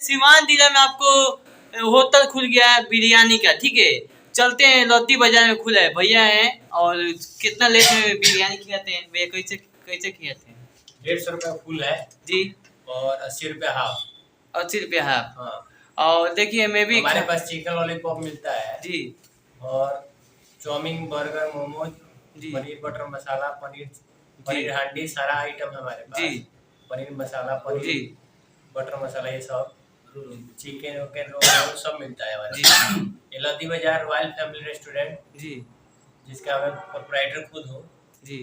सिवान जिला में आपको होटल खुल गया है बिरयानी का, ठीक है। चलते हैं, लौती बाजार में खुला है, भैया हैं। और कितना लेट में बिरयानी खिलाते हैं भैया, कैसे कैसे खिलाते हैं? 150 रुपया फुल है जी। और 80 रुपया हाफ। 80 रुपया हाफ। हाँ। और देखिए मैं भी हमारे पास चिकन लॉलीपॉप मिलता है जी। और चाउमीन, बर्गर, मोमोज, जी। पनीर बटर मसाला, जी। पनीर हांडी, सारा आइटम है हमारे पास। जी। पनीर मसाला, जी। पनीर बटर मसाला, ये सब चिकन वकन रोल सब मिलता है हमारे जी। पास। ये लौती बाजार रॉयल फैमिली रेस्टोरेंट, जी। जिसका मैं प्रोप्राइटर खुद हूँ। जी।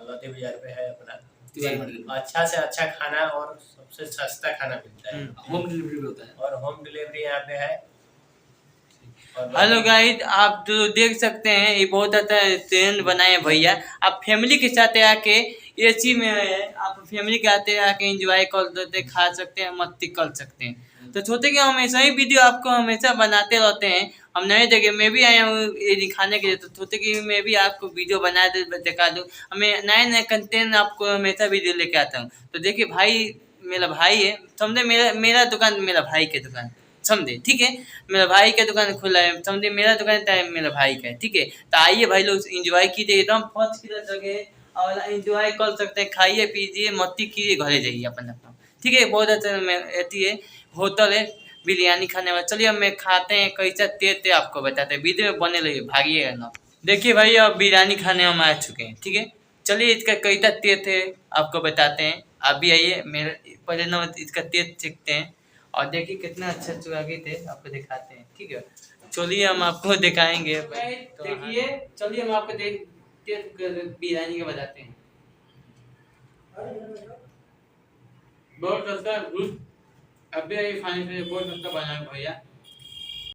लौती बाजार पे है अपना। जी। अच्छा से अच्छा खाना और सबसे सस्ता खाना मिलता है। होम डिलीवरी होता है और होम डिलीवरी यहाँ पे है। हेलो गाइस, आप जो देख सकते हैं ये बहुत अच्छा ट्रेंड बनाए भैया। आप फैमिली के साथ आके एसी में है, आप फैमिली के आते आके एंजॉय कर सकते, खा सकते हैं, मस्ती कर सकते हैं। तो सोचे कि हम ऐसा ही वीडियो आपको हमेशा बनाते रहते हैं। हम नए जगह मैं भी आया हूँ ये दिखाने के लिए, तो सोचे कि मैं भी आपको वीडियो बना दे दिखा दूँ। हमें नए नए कंटेंट आपको हमेशा वीडियो लेके आता हूँ। तो देखिए भाई, मेरा भाई है, समझे, मेरा मेरा दुकान मेरा भाई की दुकान, समझे, ठीक है। मेरा भाई का दुकान खुला है, समझे, मेरा दुकान टाइम मेरा भाई का है, ठीक है। तो आइए भाई लोग एंजॉय कीजिए, एकदम फर्स्ट क्लास जगह और एंजॉय कर सकते हैं। खाइए पीजिए मस्ती कीजिए, घरे जाइए अपन अपना, ठीक है। बहुत अच्छा अथी है, होटल है बिरयानी खाने वाला। चलिए हम खाते हैं, कैसा टेस्ट है आपको बताते हैं, वीडियो में बने रहिए, भागिएगा ना। देखिए भाई अब बिरयानी खाने हम आ चुके हैं, ठीक है। चलिए इसका कैसा टेस्ट है आपको बताते हैं। आप भी आइए, मेरे पहले ना इसका टेस्ट सीखते हैं और देखिए कितना अच्छा स्वागत है, आपको दिखाते हैं, ठीक है। चलिए हम आपको दिखाएंगे, तो देखिए चलिए हम आपको बिरयानी का बताते हैं। बहुत सस्ता, अभी ये खाने के लिए बहुत सस्ता बना है भैया।